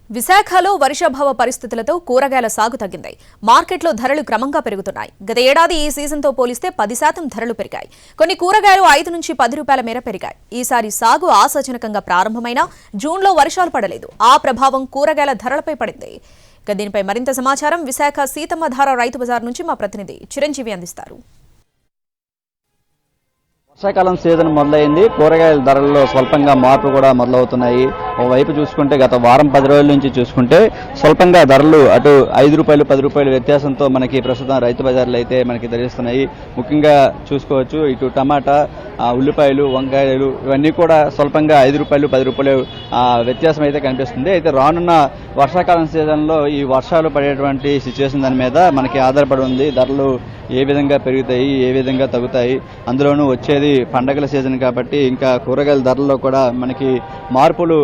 విశాఖలో వర్షాభావ పరిస్థితులతో కూరగాయల సాగు తగ్గింది. మార్కెట్లో ధరలు క్రమంగా పెరుగుతున్నాయి. గత ఏడాది ఈ సీజన్తో పోలిస్తే 10% ధరలు పెరిగాయి. కొన్ని కూరగాయలు 5 నుంచి 10 రూపాయల మేర పెరిగాయి. ఈసారి సాగు ఆశాజనకంగా ప్రారంభమైన జూన్లో వర్షాలు పడలేదు. ఆ ప్రభావం కూరగాయల ధరలపై పడింది. దీనిపై మరింత సమాచారం విశాఖ సీతమ్మధార రైతు బజార్ నుంచి మా ప్రతినిధి చిరంజీవి అందిస్తారు. వర్షాకాలం సీజన్ మొదలైంది. కూరగాయల ధరల్లో స్వల్పంగా మార్పు కూడా మొదలవుతున్నాయి. ఓవైపు చూసుకుంటే గత వారం 10 రోజుల నుంచి చూసుకుంటే స్వల్పంగా ధరలు అటు 5 రూపాయలు 10 రూపాయల వ్యత్యాసంతో మనకి ప్రస్తుతం రైతు బజార్లు అయితే మనకి తెలుస్తున్నాయి. ముఖ్యంగా చూసుకోవచ్చు ఇటు టమాటా, ఉల్లిపాయలు, వంకాయలు ఇవన్నీ కూడా స్వల్పంగా 5 రూపాయలు 10 రూపాయలు వ్యత్యాసం అయితే కనిపిస్తుంది. అయితే రానున్న వర్షాకాలం సీజన్లో ఈ వర్షాలు పడేటువంటి సిచ్యువేషన్ దాని మీద మనకి ఆధారపడి ఉంది. ధరలు ఏ విధంగా పెరుగుతాయి, ఏ విధంగా తగ్గుతాయి, అందులోనూ వచ్చేది పండగల సీజన్ కాబట్టి ఇంకా కూరగాయల ధరల్లో కూడా మనకి మార్పులు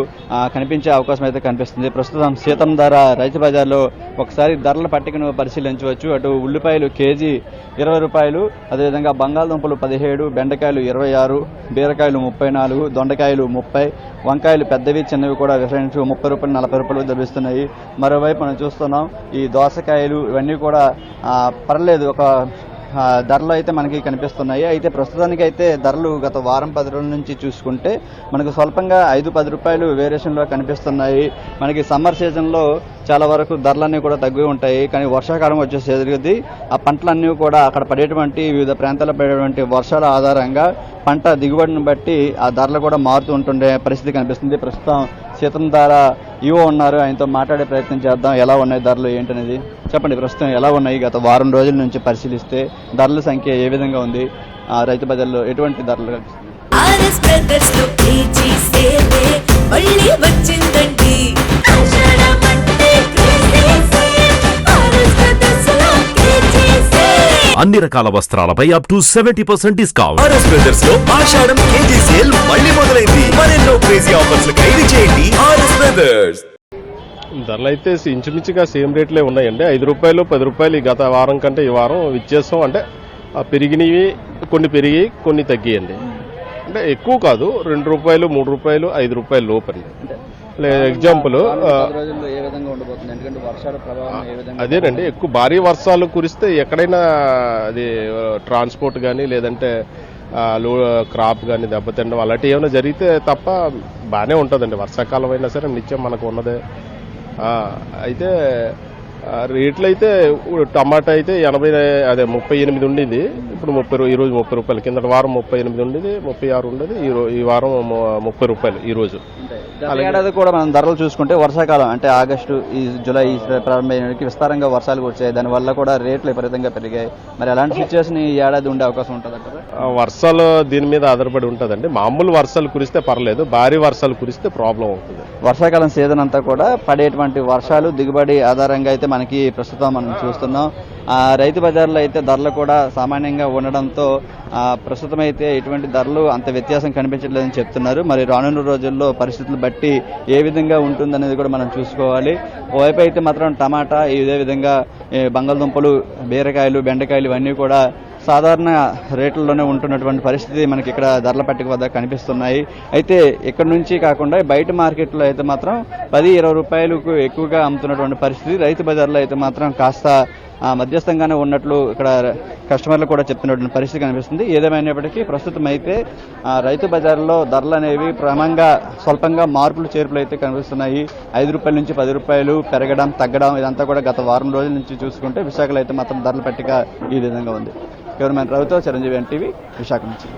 కనిపించే అవకాశం అయితే కనిపిస్తుంది. ప్రస్తుతం సీతమ్మధార రైతు బజార్లో ఒకసారి ధరల పట్టికను పరిశీలించవచ్చు. అటు ఉల్లిపాయలు కేజీ 20 రూపాయలు, అదేవిధంగా బంగాళదుంపలు 17, బెండకాయలు 26, బీరకాయలు 34, దొండకాయలు 30, వంకాయలు పెద్దవి చిన్నవి కూడా డిఫరెంట్ 30 రూపాయలు 40 రూపాయలు లభిస్తున్నాయి. మరోవైపు మనం చూస్తున్నాం ఈ దోసకాయలు ఇవన్నీ కూడా పర్లేదు ఒక ధరలు అయితే మనకి కనిపిస్తున్నాయి. అయితే ప్రస్తుతానికి అయితే ధరలు గత వారం 10 రోజుల నుంచి చూసుకుంటే మనకు స్వల్పంగా 5-10 రూపాయలు వేరియేషన్లో కనిపిస్తున్నాయి. మనకి సమ్మర్ సీజన్లో చాలా వరకు ధరలన్నీ కూడా తగ్గి ఉంటాయి. కానీ వర్షాకాలం వచ్చేసేది ఆ పంటలన్నీ కూడా అక్కడ పడేటువంటి వివిధ ప్రాంతాల్లో పడేటువంటి వర్షాల ఆధారంగా పంట దిగుబడిని బట్టి ఆ ధరలు కూడా మారుతూ ఉంటుండే పరిస్థితి కనిపిస్తుంది. ప్రస్తుతం సీతమ్మధార ఈవో ఉన్నారు, ఆయనతో మాట్లాడే ప్రయత్నం చేద్దాం. ఎలా ఉన్నాయి ధరలు ఏంటనేది చెప్పండి. ప్రస్తుతం ఎలా ఉన్నాయి? గత వారం రోజుల నుంచి పరిశీలిస్తే ధరల సంఖ్య ఏ విధంగా ఉంది? రైతు బజార్లో ఎటువంటి ధరలు కనిపిస్తుంది? అన్ని రకాల వస్త్రాలపై up to 70% discount. RS Brothers లో ఆషాఢం కేజీ సేల్ మళ్ళీ మొదలైంది. మరెన్నో క్రేజీ ఆఫర్స్ ఖైదీ చేయండి ఆర్ఎస్ బ్రదర్స్. ధరలు అయితే ఇంచుమించుగా సేమ్ రేట్లే ఉన్నాయండి. 5 రూపాయలు 10 రూపాయలు ఈ గత వారం కంటే ఈ వారం వ్యత్యాసం అంటే పెరిగినవి కొన్ని పెరిగి కొన్ని తగ్గియండి. అంటే ఎక్కువ కాదు, 2 రూపాయలు 3 రూపాయలు 5 రూపాయలు లోపండి. ఎగ్జాంపుల్ అదేనండి, ఎక్కువ భారీ వర్షాలు కురిస్తే ఎక్కడైనా అది ట్రాన్స్పోర్ట్ కానీ లేదంటే క్రాప్ కానీ దెబ్బతిండడం అలాంటివి ఏమైనా జరిగితే తప్ప బాగానే ఉంటుందండి. వర్షాకాలం అయినా సరే నిత్యం మనకు ఉన్నదే. అయితే రేట్లు అయితే టమాటా అయితే 38 ఉండేది, ఇప్పుడు ఈరోజు 30 రూపాయలు. కింద వారం 38 ఉండేది, 36 ఉండేది, ఈ వారం 30 రూపాయలు ఈ రోజు. ఏడాది కూడా మనం ధరలు చూసుకుంటే వర్షాకాలం అంటే ఆగస్టు, ఈ జూలై ప్రారంభమైనకి విస్తారంగా వర్షాలు వచ్చాయి. దానివల్ల కూడా రేట్లు విపరీతంగా పెరిగాయి. మరి అలాంటి సిచ్యువేషన్ ఈ ఏడాది ఉండే అవకాశం ఉంటుందంటారా? వర్షాలు దీని మీద ఆధారపడి ఉంటుందండి. మామూలు వర్షాలు కురిస్తే పర్లేదు, భారీ వర్షాలు కురిస్తే ప్రాబ్లం అవుతుంది. వర్షాకాలం సీజన్ అంతా కూడా పడేటువంటి వర్షాలు దిగుబడి ఆధారంగా అయితే మనకి ప్రస్తుతం మనం చూస్తున్నాం. రైతు బజార్లో అయితే ధరలు కూడా సామాన్యంగా ఉండడంతో ప్రస్తుతం అయితే ఎటువంటి ధరలు అంత వ్యత్యాసం కనిపించట్లేదని చెప్తున్నారు. మరి రానున్న రోజుల్లో పరిస్థితులు బట్టి ఏ విధంగా ఉంటుందనేది కూడా మనం చూసుకోవాలి. ఓవైపు అయితే మాత్రం టమాటా, ఇదే విధంగా బంగాళదుంపలు, బీరకాయలు, బెండకాయలు ఇవన్నీ కూడా సాధారణ రేట్లలోనే ఉంటున్నటువంటి పరిస్థితి మనకి ఇక్కడ ధరల పట్టిక వద్ద కనిపిస్తున్నాయి. అయితే ఇక్కడ నుంచి కాకుండా బయట మార్కెట్లో అయితే మాత్రం 10-20 రూపాయలకు ఎక్కువగా అమ్ముతున్నటువంటి పరిస్థితి. రైతు బజార్లో అయితే మాత్రం కాస్త మధ్యస్థంగానే ఉన్నట్లు ఇక్కడ కస్టమర్లు కూడా చెప్తున్నటువంటి పరిస్థితి కనిపిస్తుంది. ఏదేమైనప్పటికీ ప్రస్తుతం అయితే రైతు బజార్లో ధరలు అనేవి క్రమంగా స్వల్పంగా మార్పులు చేర్పులు అయితే కనిపిస్తున్నాయి. 5 రూపాయల నుంచి 10 రూపాయలు పెరగడం తగ్గడం ఇదంతా కూడా గత వారం రోజుల నుంచి చూసుకుంటే విశాఖలో అయితే మాత్రం ధరల పట్టిక ఈ విధంగా ఉంది. కెమెరామెన్ రవితో చిరంజీవి, ఎన్టీవీ, విశాఖ నుంచి.